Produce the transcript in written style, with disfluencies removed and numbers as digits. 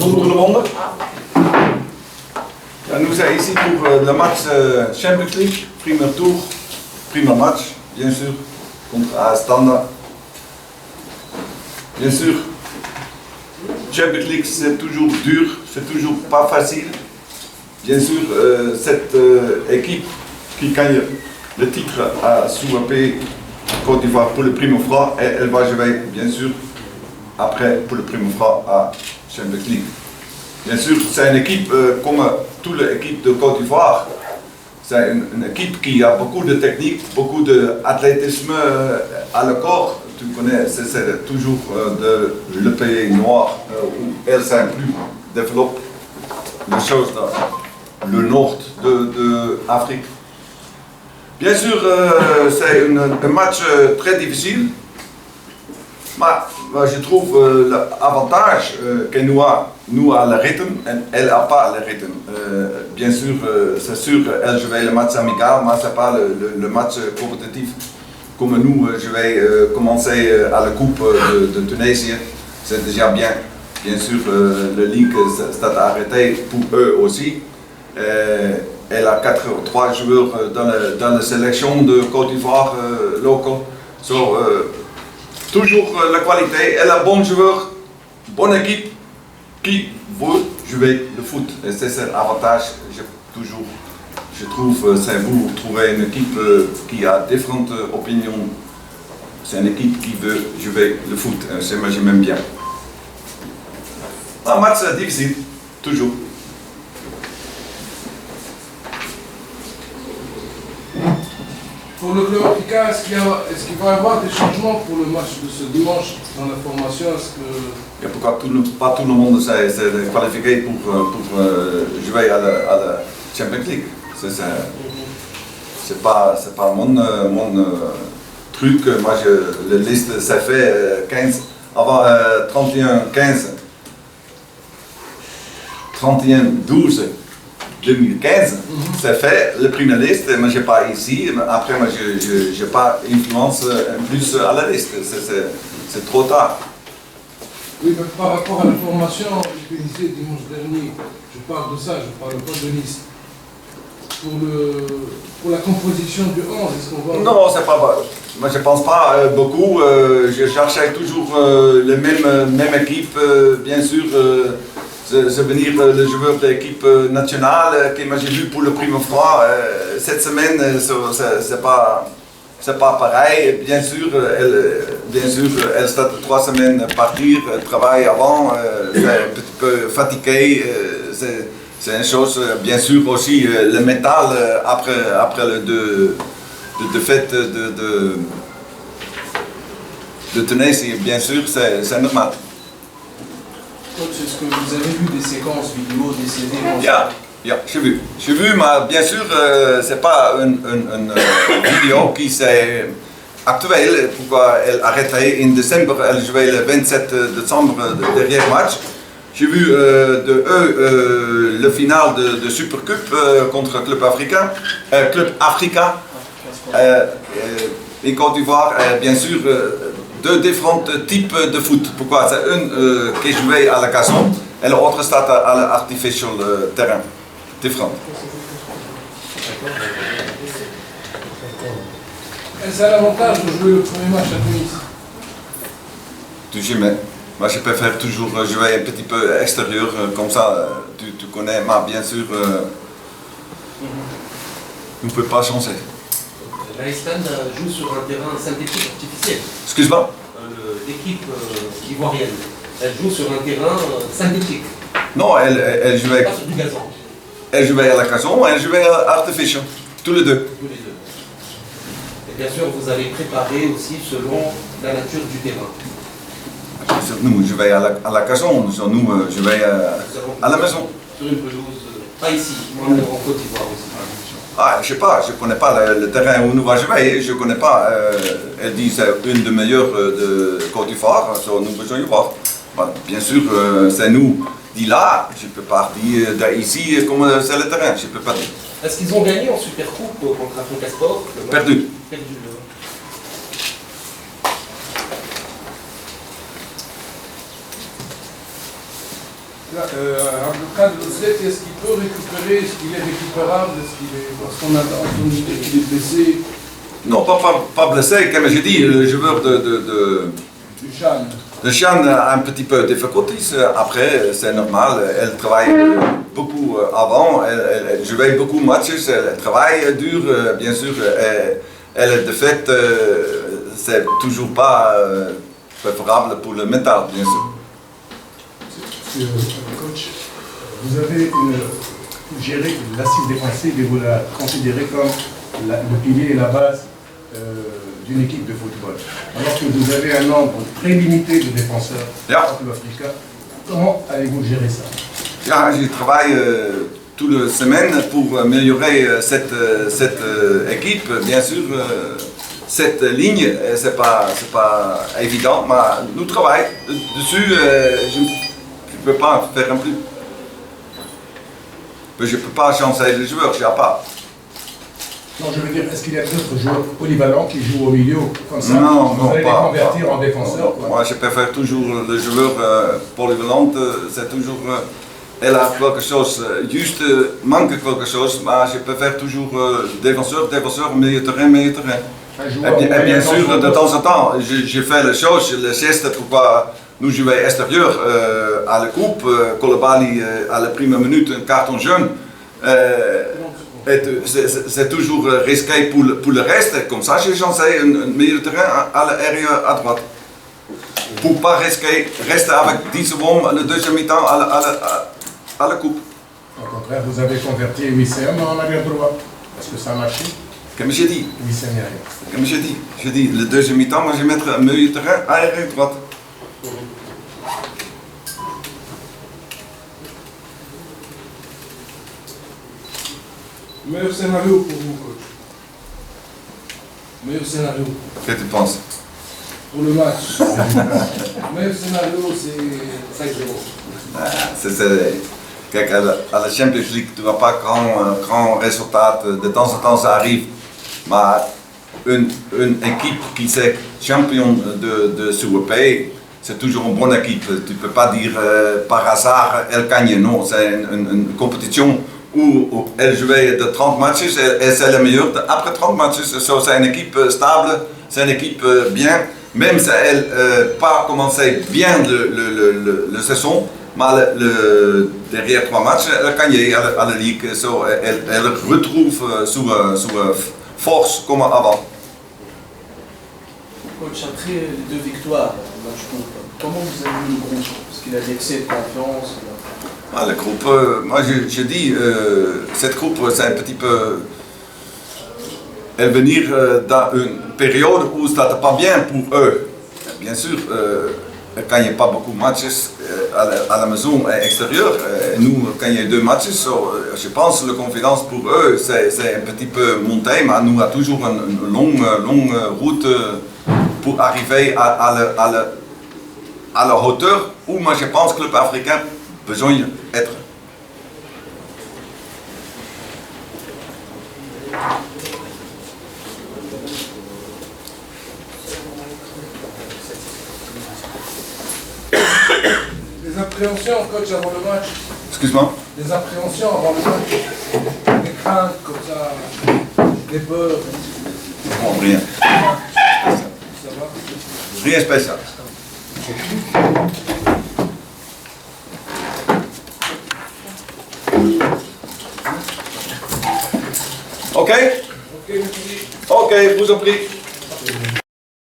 Bonjour tout le monde. Nous sommes ici pour le match Champions League, premier tour, premier match, bien sûr, contre Astana. Bien sûr, Champions League c'est toujours dur, c'est toujours pas facile. Bien sûr, cette équipe qui gagne le titre à sous-AP Côte d'Ivoire pour le primo franc, elle va jouer bien sûr après pour le primo franc à Champions League. Bien sûr, c'est une équipe comme toute l'équipe de Côte d'Ivoire. C'est une équipe qui a beaucoup de technique, beaucoup d'athlétisme à le corps. Tu connais, c'est toujours le pays noir où elle s'est plus développe les choses dans le nord de l'Afrique. Bien sûr, c'est un match très difficile. Mais je trouve l'avantage que nous avons le rythme, elle n'a pas le rythme. Bien sûr, c'est sûr qu'elle jouait le match amical, mais ce n'est pas le match compétitif. Comme nous, je vais commencer à la Coupe de Tunisie, c'est déjà bien. Bien sûr, le Ligue s'est arrêté pour eux aussi. Elle a 3 joueurs dans la sélection de Côte d'Ivoire locale. Toujours la qualité, elle a un bon joueur, bonne équipe qui veut jouer le foot. Et c'est l'avantage, je trouve, c'est vous trouvez une équipe qui a différentes opinions. C'est une équipe qui veut jouer le foot, moi j'aime bien. Un match difficile, toujours. Pour le club africain, est-ce qu'il va y avoir des changements pour le match de ce dimanche dans la formation? Et pourquoi pas tout le monde s'est qualifié pour jouer à la Champions League? C'est pas mon truc. Moi, la liste s'est fait 15 avant 31-12. 2015, c'est fait, la première liste, mais je n'ai pas ici, après moi je n'ai pas influence plus à la liste, c'est trop tard. Oui, mais par rapport à la formation utilisée dimanche dernier, je parle de ça, je ne parle pas de liste. Pour la composition du 11, est-ce qu'on va... Non, c'est pas... Moi je ne pense pas beaucoup, je cherchais toujours la même équipe, bien sûr. C'est venir le joueur de l'équipe nationale que j'ai vu pour le primo franc cette semaine, c'est pas pareil. Bien sûr, elle start 3 semaines partir, elle travaille avant, c'est un petit peu fatigué. C'est une chose, bien sûr aussi le métal après le défaite de Tunisie, bien sûr, c'est normal. Est-ce que vous avez vu des séquences vidéo, des CD? J'ai vu, mais bien sûr, ce n'est pas une vidéo qui est actuelle. Pourquoi elle a arrêté en décembre, elle jouait le 27 décembre, le dernier match. J'ai vu le final de Super Cup contre Club Africa, en Côte d'Ivoire, bien sûr. 2 différents types de foot. Pourquoi? C'est une qui jouait à la casson et l'autre stade à l'artificial terrain. Différent. Est-ce l'avantage de jouer le premier match à Tunis? Jamais. Moi je préfère toujours jouer un petit peu extérieur, comme ça tu connais, mais bien sûr, on ne peut pas changer. L'Iceland joue sur un terrain synthétique artificiel. Excuse-moi? L'équipe ivoirienne, elle joue sur un terrain synthétique. Non, elle jouait... Pas sur du gazon. Elle jouait à la casson, elle jouait à l'artificial. Tous les deux. Tous les deux. Et bien sûr, vous allez préparer aussi selon la nature du terrain. Nous, je vais à la casson, nous, je vais à la maison. Sur une pelouse, pas ici, en Côte d'Ivoire aussi. Ah, je ne sais pas, je ne connais pas le terrain où nous allons jouer, je ne connais pas. Elle dit que c'est une des meilleures de Côte d'Ivoire, nous besoin de voir. Bien sûr, c'est nous dit là, je ne peux pas dire d'ici comment c'est le terrain, je ne peux pas dire. Est-ce qu'ils ont gagné en Supercoupe contre Africa Sport? Perdu. Perdu. En cas de Lozette, est-ce qu'il peut récupérer? Est-ce qu'il est récupérable? Parce qu'on a entendu qu'il est blessé Non, pas blessé, comme j'ai dit, le joueur du Chan. de Chan a un petit peu de difficultés. Après, c'est normal, elle travaille beaucoup avant, elle jouait beaucoup de matchs, elle travaille dur, bien sûr. Elle, de fait, c'est toujours pas préférable pour le mental, bien sûr. Coach, vous avez géré la cible défensive et vous la considérez comme le pilier et la base d'une équipe de football. Alors que vous avez un nombre très limité de défenseurs en club africain, comment allez-vous gérer ça? Je travaille toute la semaine pour améliorer cette équipe, bien sûr. Cette ligne, c'est pas évident, mais nous travaillons dessus. Je ne peux pas faire un plus. Je ne peux pas changer les joueurs, je n'ai pas. Non, je veux dire, est-ce qu'il y a d'autres joueurs polyvalents qui jouent au milieu comme ça? Non, vous allez les convertir en défenseurs? Moi, je préfère toujours le joueur polyvalent. C'est toujours, elle a quelque chose, juste manque quelque chose, mais je préfère toujours défenseur, milieu terrain. Et bien sûr, de temps en temps, je fais les choses, les gestes pourquoi nous jouons extérieur à la coupe, Koulibaly à la première minute, un carton jaune. C'est toujours risqué pour le reste, comme ça j'ai changé un milieu de terrain à l'arrière à droite. Pour ne pas risquer, rester avec 10 secondes le deuxième mi-temps à la coupe. Au contraire, vous avez converti Wissem en arrière droit. Est-ce que ça a marché? Comme j'ai dit. Wissem arrière. Comme j'ai dit, le deuxième mi-temps, moi je vais mettre un milieu de terrain à l'arrière droite. Meilleur scénario pour vous, coach. Meilleur scénario. Qu'est-ce que tu penses? Pour le match. Meilleur scénario, c'est 5-0. À la Champions League, tu n'as pas grand résultat. De temps en temps, ça arrive. Mais une équipe qui est champion de Super P, c'est toujours une bonne équipe. Tu ne peux pas dire par hasard elle gagne. Non, c'est une compétition où elle jouait de 30 matchs et c'est la meilleure. Après 30 matchs, c'est une équipe stable, c'est une équipe bien. Même si elle n'a pas commencé bien la saison, mais derrière 3 matchs, elle a gagné à la Ligue. Elle retrouve sa force comme avant. Coach, après les 2 victoires, comment vous avez vu le groupe? Parce qu'il a des excès de confiance. Le groupe, moi je dis, cette groupe c'est un petit peu. Elle venir dans une période où ça n'était pas bien pour eux. Bien sûr, elle ne gagne pas beaucoup de matchs à la maison et extérieure. Nous gagnons 2 matchs. Je pense que la confiance pour eux c'est un petit peu monté, mais nous avons toujours une longue route pour arriver à la hauteur où moi je pense que le club africain a besoin d'être. Des appréhensions, coach, avant le match? Excuse-moi? Des appréhensions avant le match? Des craintes comme ça? Des peurs? Non, rien. Ça va? Rien de spécial. Ok? Ok, merci. Ok, vous en prie.